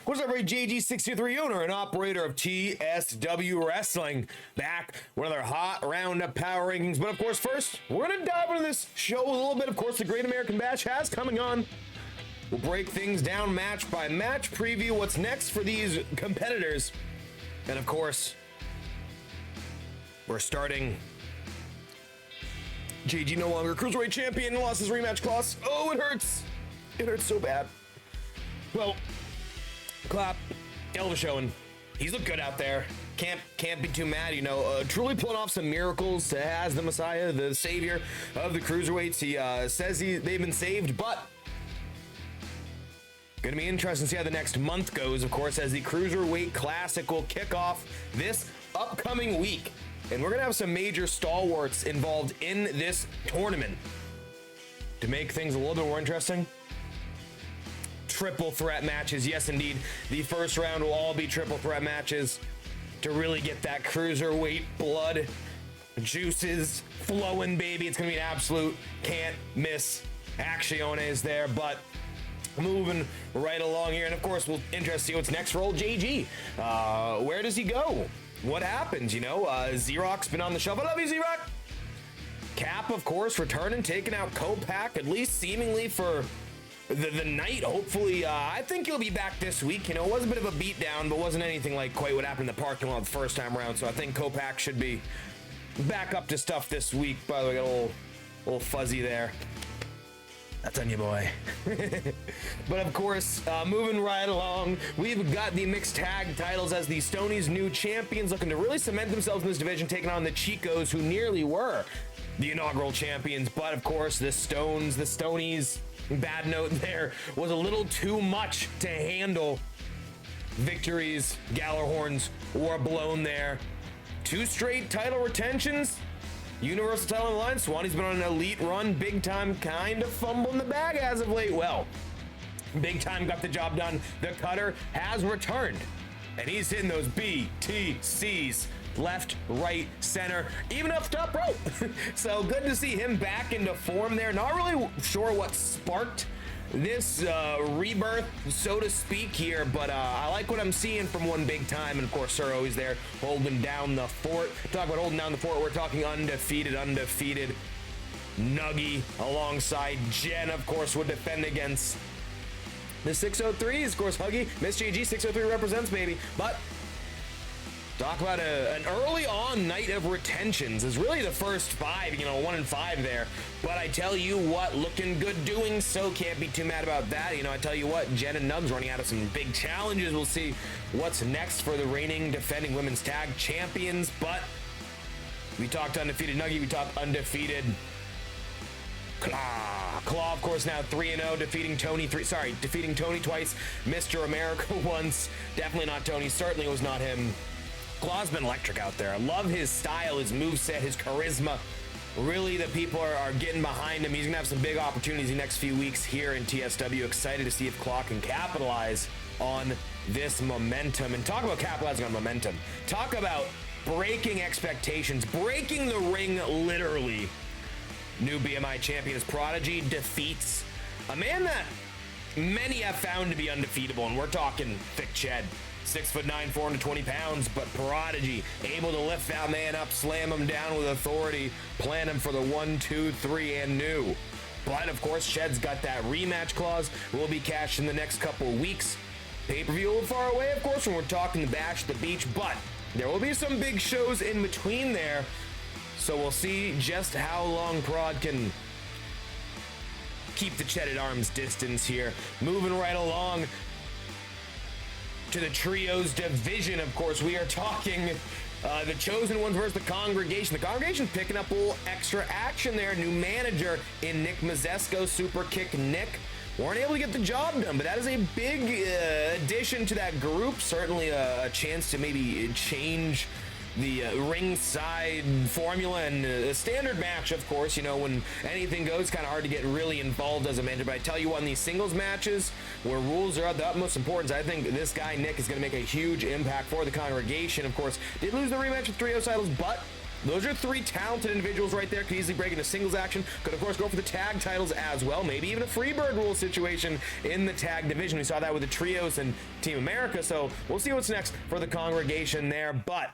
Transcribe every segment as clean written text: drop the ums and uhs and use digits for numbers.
What's up, JG63 owner and operator of TSW Wrestling, back with another hot round of power rankings. But of course, first, we're going to dive into this show a little bit. Of course, the Great American Bash has coming on. We'll break things down match by match, preview what's next for these competitors. And of course, we're starting. JG no longer Cruiserweight champion, lost his rematch clause. Oh, it hurts. It hurts so bad. Well, clap, Elvis showing. He's looked good out there. Can't be too mad, you know. Truly pulling off some miracles as the Messiah, the savior of the Cruiserweights. He says they've been saved, but gonna be interesting to see how the next month goes, of course, as the Cruiserweight Classic will kick off this upcoming week. And we're gonna have some major stalwarts involved in this tournament. To make things a little bit more interesting, triple threat matches. Yes, indeed. The first round will all be triple threat matches to really get that cruiserweight blood juices flowing, baby. It's going to be an absolute can't miss. Action is there, but moving right along here. And of course, we'll interest to see what's next for old JG. Where does he go? What happens? You know, Xerox's been on the shelf. I love you, Xerox. Cap, of course, returning, taking out Copac, at least seemingly for the night. Hopefully, I think he'll be back this week. You know, it was a bit of a beatdown, but wasn't anything like quite what happened in the parking lot the first time around. So I think Copac should be back up to stuff this week. By the way, got a little fuzzy there. That's on you, boy. But of course, moving right along, we've got the mixed tag titles as the Stonies' new champions, looking to really cement themselves in this division, taking on the Chicos, who nearly were the inaugural champions. But of course, the Stonies, bad note there, was a little too much to handle. Victories, Gallarhorns were blown there. 2 straight title retentions. Universal title on the line. Swanee's been on an elite run. Big Time kind of fumbling the bag as of late. Well, Big Time got the job done. The Cutter has returned, and he's hitting those BTCs left, right, center, even up top rope. So good to see him back into form there. Not really sure what sparked this rebirth, so to speak, here, but I like what I'm seeing from one Big Time. And of course, Sir always there holding down the fort. Talk about holding down the fort, we're talking undefeated Nuggy alongside Jen, of course, would defend against the 603s. Of course, Huggy, Miss JG, 603 represents, baby. But talk about an early on night of retentions. Is really the first 5, you know, 1 and 5 there. But I tell you what, looking good doing so. Can't be too mad about that. You know, I tell you what, Jen and Nubs running out of some big challenges. We'll see what's next for the reigning defending women's tag champions. But we talked undefeated Nuggy, we talked undefeated Claw, of course, now 3-0, defeating Tony twice, Mr. America once. Definitely not Tony, certainly was not him. Claw's been electric out there. I love his style, his moveset, his charisma. Really, the people are getting behind him. He's going to have some big opportunities the next few weeks here in TSW. Excited to see if Claw can capitalize on this momentum. And talk about capitalizing on momentum. Talk about breaking expectations, breaking the ring literally. New BMI champion is Prodigy defeats a man that many have found to be undefeatable. And we're talking thick Ched. 6'9", 420 pounds, but Prodigy able to lift that man up, slam him down with authority, plan him for the 1, 2, 3, and new. But of course, Ched's got that rematch clause. Will be cashed in the next couple of weeks. Pay-per-view a little far away, of course, when we're talking the Bash at the Beach, but there will be some big shows in between there. So we'll see just how long Prod can keep the Ched at arm's distance here. Moving right along to the Trios division, of course, we are talking the Chosen Ones versus the Congregation. The Congregation picking up a little extra action there. New manager in Nick Mazesco, Super Kick Nick. Weren't able to get the job done, but that is a big addition to that group. Certainly a chance to maybe change the ringside formula and a standard match, of course. You know, when anything goes, kind of hard to get really involved as a manager. But I tell you what, in these singles matches where rules are of the utmost importance, I think this guy, Nick, is going to make a huge impact for the Congregation. Of course, did lose the rematch with Trios titles, but those are three talented individuals right there. Could easily break into singles action. Could, of course, go for the tag titles as well. Maybe even a Freebird rule situation in the tag division. We saw that with the Trios and Team America. So we'll see what's next for the congregation there. But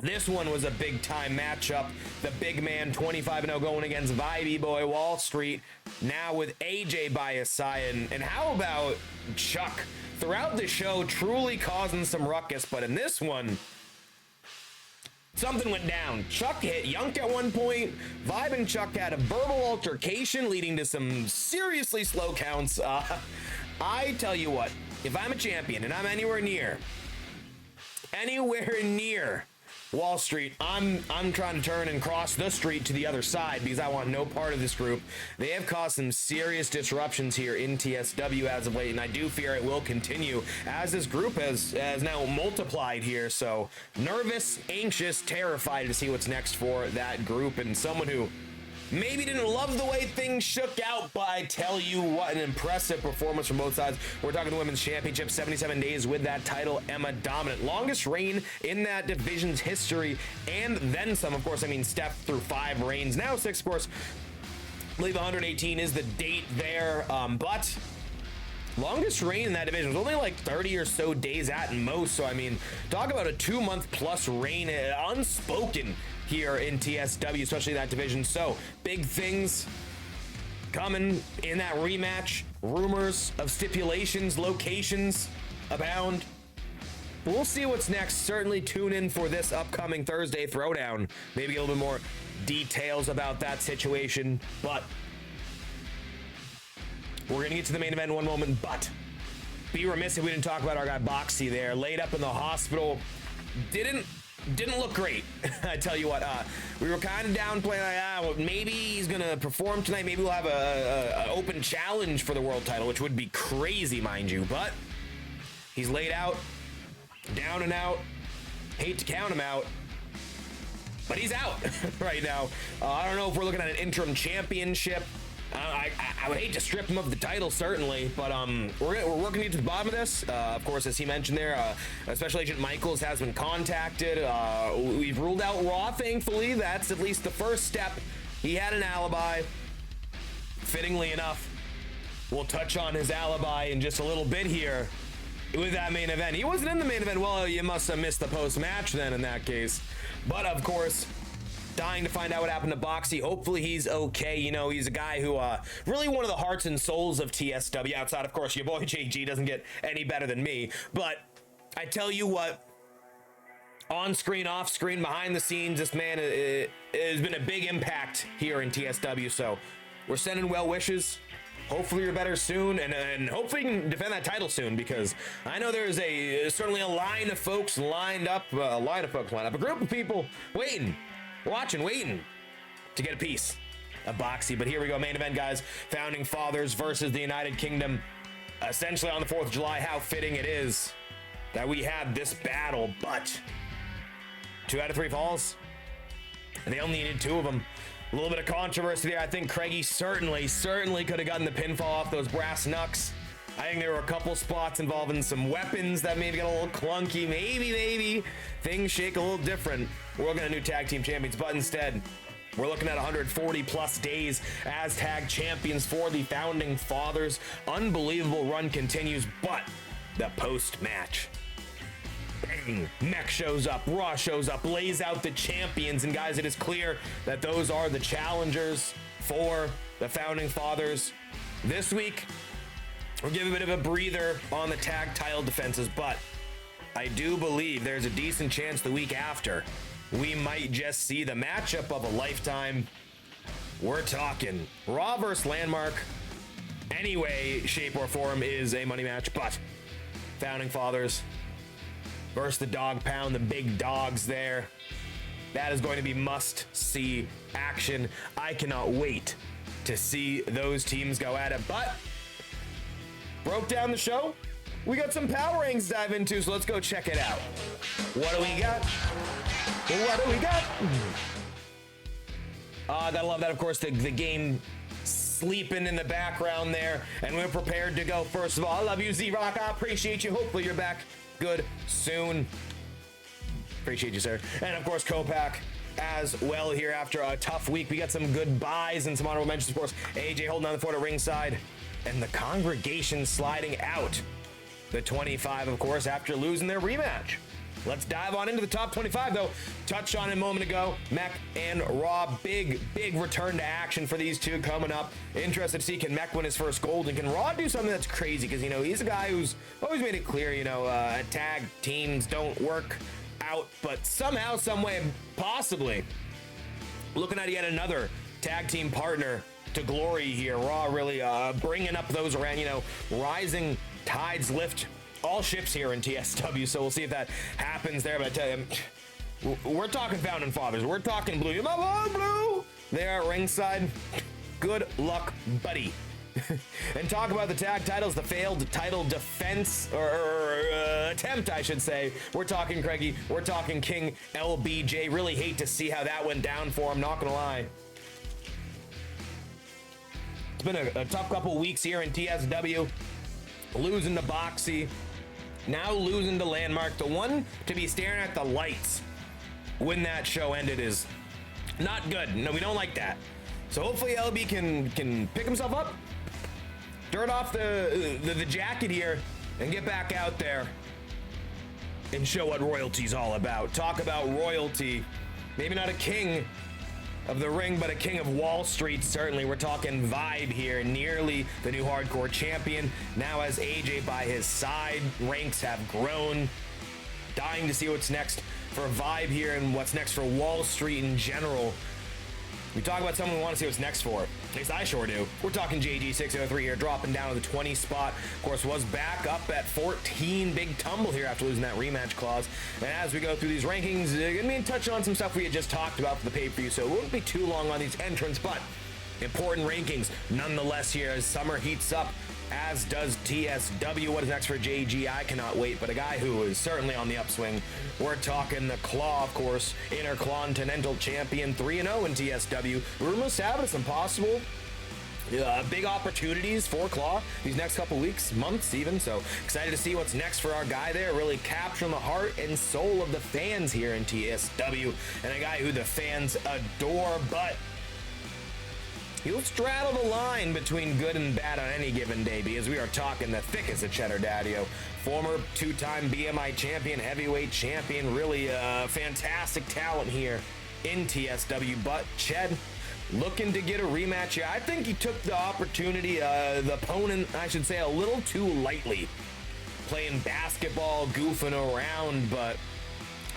this one was a big-time matchup. The big man, 25-0, going against Vibey Boy Wall Street, now with AJ by his side. And how about Chuck? Throughout the show, truly causing some ruckus, but in this one, something went down. Chuck hit Yunk at one point. Vibe and Chuck had a verbal altercation leading to some seriously slow counts. I tell you what, if I'm a champion and I'm anywhere near Wall Street, I'm trying to turn and cross the street to the other side because I want no part of this group. They have caused some serious disruptions here in TSW as of late, and I do fear it will continue as this group has now multiplied here. So nervous, anxious, terrified to see what's next for that group, and someone who maybe didn't love the way things shook out, but I tell you what, an impressive performance from both sides. We're talking the Women's Championship, 77 days with that title, Emma dominant. Longest reign in that division's history, and then some, of course. I mean, Steph through 5 reigns, now 6, of course. I believe 118 is the date there, but longest reign in that division was only like 30 or so days at most. So, I mean, talk about a 2-month plus reign, unspoken here in TSW, especially that division. So big things coming in that rematch. Rumors of stipulations, locations abound. But we'll see what's next. Certainly tune in for this upcoming Thursday Throwdown. Maybe a little bit more details about that situation. But we're going to get to the main event in one moment. But be remiss if we didn't talk about our guy Boxie there. Laid up in the hospital. Didn't look great. I tell you what, we were kind of downplaying, well, maybe he's gonna perform tonight. Maybe we'll have a open challenge for the world title, which would be crazy, mind you. But he's laid out, down and out. Hate to count him out, but he's out right now. I don't know if we're looking at an interim championship. I would hate to strip him of the title, certainly, but we're working to get to the bottom of this. Of course, as he mentioned there, Special Agent Michaels has been contacted. We've ruled out Raw, thankfully. That's at least the first step. He had an alibi. Fittingly enough, we'll touch on his alibi in just a little bit here with that main event. He wasn't in the main event. Well, you must have missed the post-match then in that case. But, of course, dying to find out what happened to Boxie. Hopefully he's okay. You know, he's a guy who really one of the hearts and souls of TSW. Outside, of course, your boy JG doesn't get any better than me. But I tell you what, on screen, off screen, behind the scenes, this man has been a big impact here in TSW. So we're sending well wishes. Hopefully you're better soon, and hopefully you can defend that title soon, because I know there's certainly a line of folks lined up, a group of people waiting to get a piece of Boxie. But here we go, main event, guys. Founding Fathers versus the United Kingdom. Essentially on the 4th of July, how fitting it is that we had this battle, but 2 out of 3 falls, and they only needed 2 of them. A little bit of controversy there. I think Craigie certainly could have gotten the pinfall off those brass knucks. I think there were a couple spots involving some weapons that maybe got a little clunky. Maybe things shake a little different. We're looking at new tag team champions, but instead, we're looking at 140 plus days as tag champions for the Founding Fathers. Unbelievable run continues, but the post-match, bang, Mech shows up, Raw shows up, lays out the champions, and guys, it is clear that those are the challengers for the Founding Fathers. This week, we'll give a bit of a breather on the tag title defenses, but I do believe there's a decent chance the week after we might just see the matchup of a lifetime. We're talking Raw versus Landmark. Any way, shape, or form is a money match, but Founding Fathers versus the Dog Pound, the big dogs there. That is going to be must-see action. I cannot wait to see those teams go at it, but broke down the show. We got some power rankings to dive into, so let's go check it out. What do we got? Gotta love that, of course, the game sleeping in the background there, and we're prepared to go. First of all, I love you, Z-Rock. I appreciate you. Hopefully you're back good soon. Appreciate you, sir. And of course, Kopak as well here after a tough week. We got some goodbyes and some honorable mentions, of course. AJ holding down the fort at ringside, and the congregation sliding out. The 25, of course, after losing their rematch. Let's dive on into the top 25, though. Touched on it a moment ago. Mech and Raw, big return to action for these two coming up. Interested to see, can Mech win his first gold, and can Raw do something that's crazy? Because, you know, he's a guy who's always made it clear, you know, tag teams don't work out, but somehow, some way, possibly looking at yet another tag team partner to glory here. Raw really bringing up those around, you know, rising tides lift all ships here in TSW, so we'll see if that happens there. But I tell you, we're talking founding fathers. We're talking Blue. My boy Blue. There at ringside. Good luck, buddy. And talk about the tag titles, the failed title defense, or attempt, I should say. We're talking Craigie. We're talking King LBJ. Really hate to see how that went down for him, not gonna lie. It's been a tough couple weeks here in TSW. Losing to Boxie, now losing to Landmark. The one to be staring at the lights when that show ended is not good. No, we don't like that. So hopefully LB can pick himself up, dirt off the jacket here, and get back out there and show what royalty's all about. Talk about royalty. Maybe not a king of the ring, but a king of Wall Street. Certainly, we're talking Vibe here, nearly the new hardcore champion. Now has AJ by his side. Ranks have grown. Dying to see what's next for Vibe here and what's next for Wall Street in general. We talk about someone we want to see what's next for. At least I sure do. We're talking JG603 here, dropping down to the 20 spot. Of course, was back up at 14. Big tumble here after losing that rematch clause. And as we go through these rankings, going to be touching on some stuff we had just talked about for the pay-per-view, so it won't be too long on these entrants, but important rankings nonetheless here as summer heats up, as does TSW. What is next for JG? I cannot wait, but a guy who is certainly on the upswing. We're talking the Claw, of course, Intercontinental Champion, 3-0 in TSW. Rumors have it, some possible big opportunities for Claw these next couple weeks, months even. So excited to see what's next for our guy there, really capturing the heart and soul of the fans here in TSW, and a guy who the fans adore, but he'll straddle the line between good and bad on any given day, because we are talking the thickest of Cheddar Daddio. Former two-time BMI champion, heavyweight champion, really fantastic talent here in TSW. But Ched looking to get a rematch here. I think he took the opportunity, the opponent, I should say, a little too lightly. Playing basketball, goofing around, but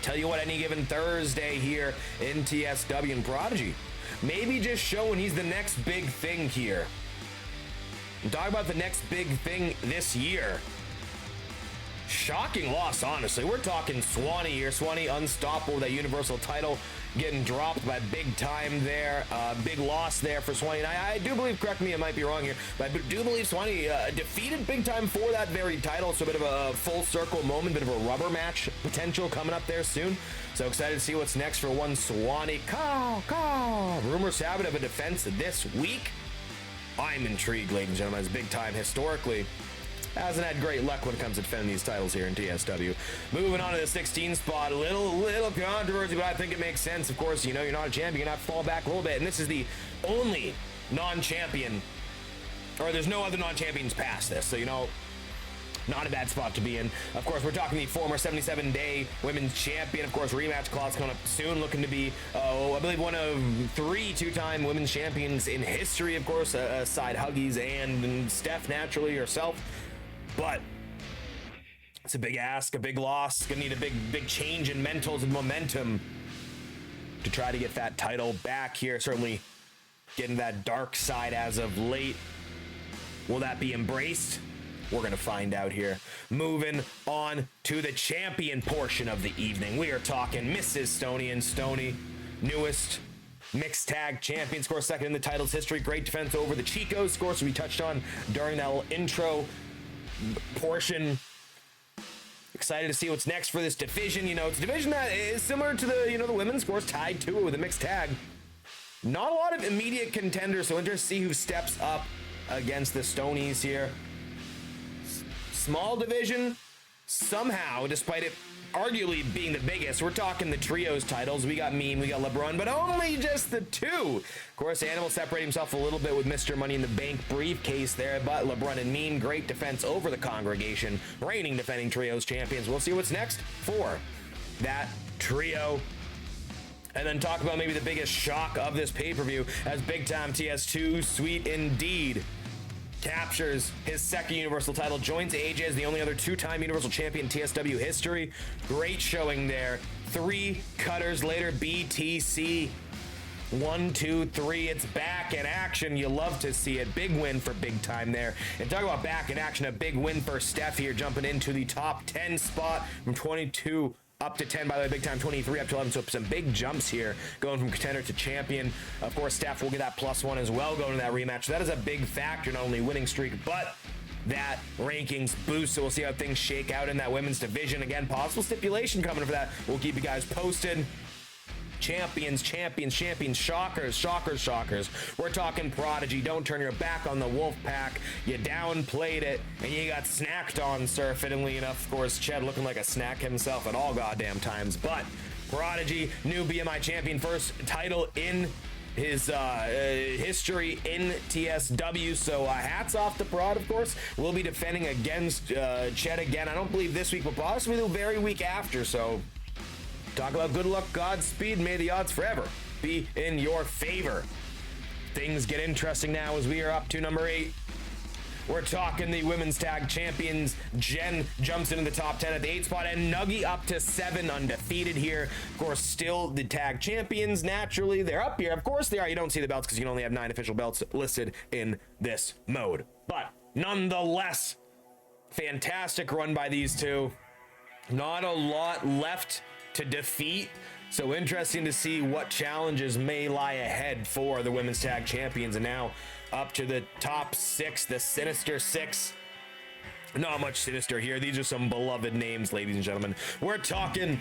tell you what, any given Thursday here in TSW, and Prodigy maybe just showing he's the next big thing here. I'm talking about the next big thing this year. Shocking loss, honestly. We're talking Swanee here. Swanee unstoppable with that Universal title, getting dropped by Big Time there. Big loss there for Swanee. And I do believe, correct me, I might be wrong here, but I do believe Swanee defeated Big Time for that very title. So a bit of a full circle moment, bit of a rubber match potential coming up there soon. So excited to see what's next for one Swanee. Rumors have it of a defense this week. I'm intrigued, ladies and gentlemen, as Big Time historically hasn't had great luck when it comes to defending these titles here in TSW. Moving on to the 16 spot, a little controversy, but I think it makes sense. Of course, you know, you're not a champion, you have to fall back a little bit, and this is the only non-champion, or there's no other non-champions past this, so, you know, not a bad spot to be in. Of course, we're talking the former 77-day women's champion. Of course, rematch clause coming up soon, looking to be, I believe, one of 3 two-time women's champions in history, of course, aside Huggies and Steph, naturally, herself. But it's a big ask, a big loss. Gonna need a big change in mentals and momentum to try to get that title back here. Certainly getting that dark side as of late. Will that be embraced? We're gonna find out here. Moving on to the champion portion of the evening. We are talking Mrs. Stoney and Stoney, newest mixed tag champion, scores second in the title's history. Great defense over the Chicos, scores we touched on during that little intro portion. Excited to see what's next for this division. You know, it's a division that is similar to the, you know, the women's, of course, tied to it with a mixed tag. Not a lot of immediate contenders, so interested to see who steps up against the Stonies here. Small division, somehow, despite it arguably being the biggest, we're talking the trios titles. We got Meme, we got LeBron, but only just the two. Of course, Animal separating himself a little bit with Mr. Money in the Bank briefcase there, but LeBron and Meme, great defense over the congregation, reigning defending trios champions. We'll see what's next for that trio. And then talk about maybe the biggest shock of this pay-per-view, as big time TS2, sweet indeed, captures his second Universal title, joins AJ as the only other two-time Universal Champion in TSW history. Great showing there. 3 cutters later, BTC. 1, 2, 3, it's back in action. You love to see it. Big win for big time there. And talk about back in action, a big win for Steph here, jumping into the top 10 spot from 22 up to 10, by the way, big time 23 up to 11, so some big jumps here, going from contender to champion. Of course, Steph will get that +1 as well going to that rematch. So that is a big factor, not only winning streak, but that rankings boost. So we'll see how things shake out in that women's division. Again, possible stipulation coming for that. We'll keep you guys posted. Champions, shockers. We're talking Prodigy. Don't turn your back on the Wolfpack. You downplayed it, and you got snacked on, sir. Fittingly enough, of course, Ched looking like a snack himself at all goddamn times. But Prodigy, new BMI champion, first title in his history in TSW. So hats off to Prod, of course. We'll be defending against Ched again. I don't believe this week, but possibly the very week after. So talk about good luck, Godspeed, may the odds forever be in your favor. Things get interesting now as we are up to number 8. We're talking the women's tag champions. Jen jumps into the top 10 at the 8 spot, and Nuggy up to 7, undefeated here. Of course, still the tag champions. Naturally, they're up here. Of course they are. You don't see the belts because you can only have 9 official belts listed in this mode. But nonetheless, fantastic run by these two. Not a lot left to defeat, so interesting to see what challenges may lie ahead for the women's tag champions. And now up to the top 6, the Sinister 6. Not much sinister here. These are some beloved names, ladies and gentlemen. We're talking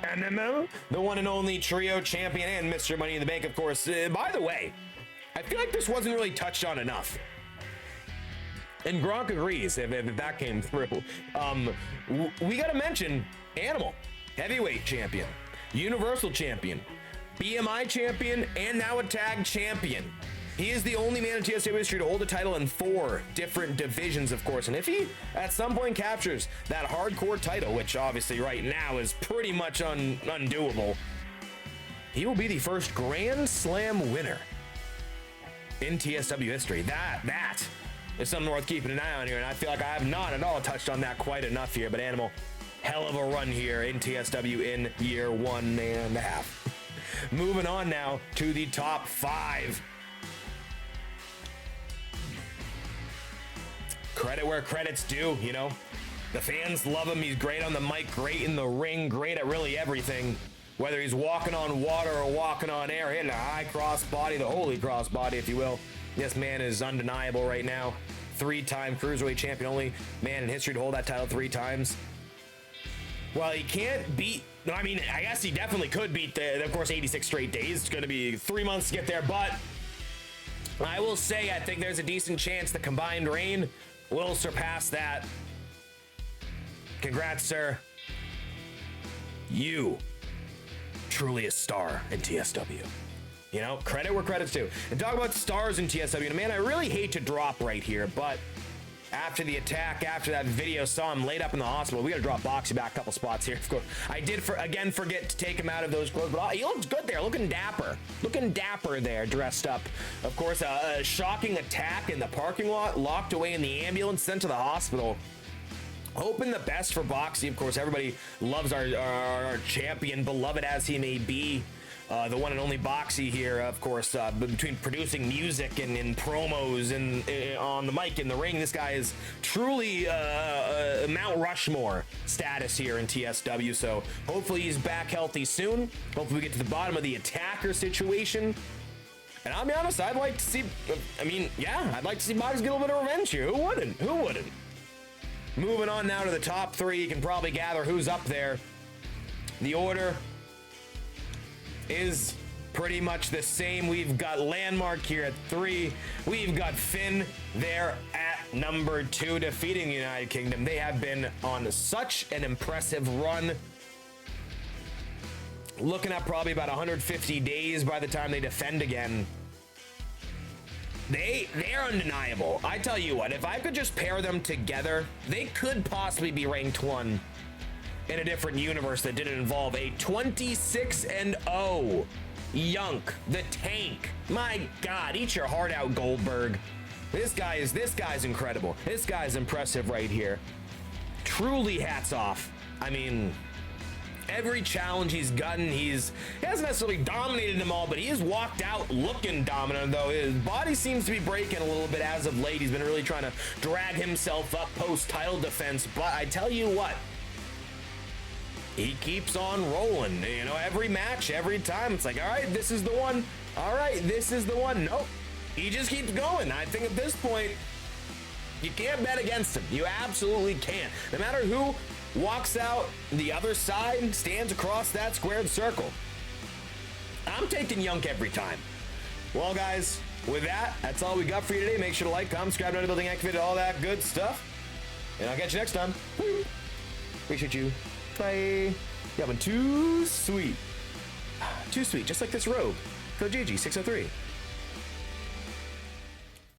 Animal, the one and only trio champion, and Mr. Money in the Bank, of course. By the way, I feel like this wasn't really touched on enough, and Gronk agrees if that came through. We gotta mention Animal, heavyweight champion, Universal champion, BMI champion, and now a tag champion. He is the only man in TSW history to hold a title in 4 different divisions, of course. And if he at some point captures that hardcore title, which obviously right now is pretty much undoable, he will be the first Grand Slam winner in TSW history. That is something worth keeping an eye on here, and I feel like I have not at all touched on that quite enough here. But Animal, hell of a run here in TSW in year 1.5. Moving on now to the top 5. Credit where credit's due, you know. The fans love him. He's great on the mic, great in the ring, great at really everything. Whether he's walking on water or walking on air, hitting a high cross body, the holy cross body, if you will. This man is undeniable right now. 3-time Cruiserweight champion, only man in history to hold that title 3 times. Well, he can't beat, I mean, I guess he definitely could beat of course, 86 straight days. It's going to be 3 months to get there, but I will say I think there's a decent chance the combined reign will surpass that. Congrats, sir. You truly a star in TSW. You know, credit where credit's due. And talk about stars in TSW. And man, I really hate to drop right here, but after the attack, after that video, saw him laid up in the hospital. We got to drop Boxie back a couple spots here. Of course, I did again forget to take him out of those clothes, but he looks good there, looking dapper there, dressed up. Of course, a shocking attack in the parking lot, locked away in the ambulance, sent to the hospital. Hoping the best for Boxie. Of course, everybody loves our champion, beloved as he may be. The one and only Boxie here, of course, between producing music and promos and on the mic in the ring, this guy is truly Mount Rushmore status here in TSW. So hopefully he's back healthy soon. Hopefully we get to the bottom of the attacker situation. And I'll be honest, I'd like to see, I'd like to see Boxie get a little bit of revenge here. Who wouldn't? Who wouldn't? Moving on now to the top 3. You can probably gather who's up there. The order is pretty much the same. We've got Landmark here at 3. We've got Finn there at number 2 defeating the United Kingdom. They have been on such an impressive run. Looking at probably about 150 days by the time they defend again. They're undeniable. I tell you what, if I could just pair them together, they could possibly be ranked 1 in a different universe that didn't involve a 26-0 Yunk, the Tank. My God, eat your heart out, Goldberg. This guy's incredible. This guy's impressive right here. Truly hats off. I mean, every challenge he's gotten, he hasn't necessarily dominated them all, but he has walked out looking dominant, though his body seems to be breaking a little bit as of late. He's been really trying to drag himself up post-title defense, but I tell you what, he keeps on rolling. You know, every match, every time, it's like, all right, this is the one. All right, this is the one. Nope. He just keeps going. I think at this point, you can't bet against him. You absolutely can't. No matter who walks out the other side, stands across that squared circle, I'm taking Yunk every time. Well, guys, with that, that's all we got for you today. Make sure to like, comment, subscribe, notification building, activate all that good stuff. And I'll catch you next time. Woo. Appreciate you. Bye. Y'all been too sweet. Too sweet, just like this robe. Code GG603.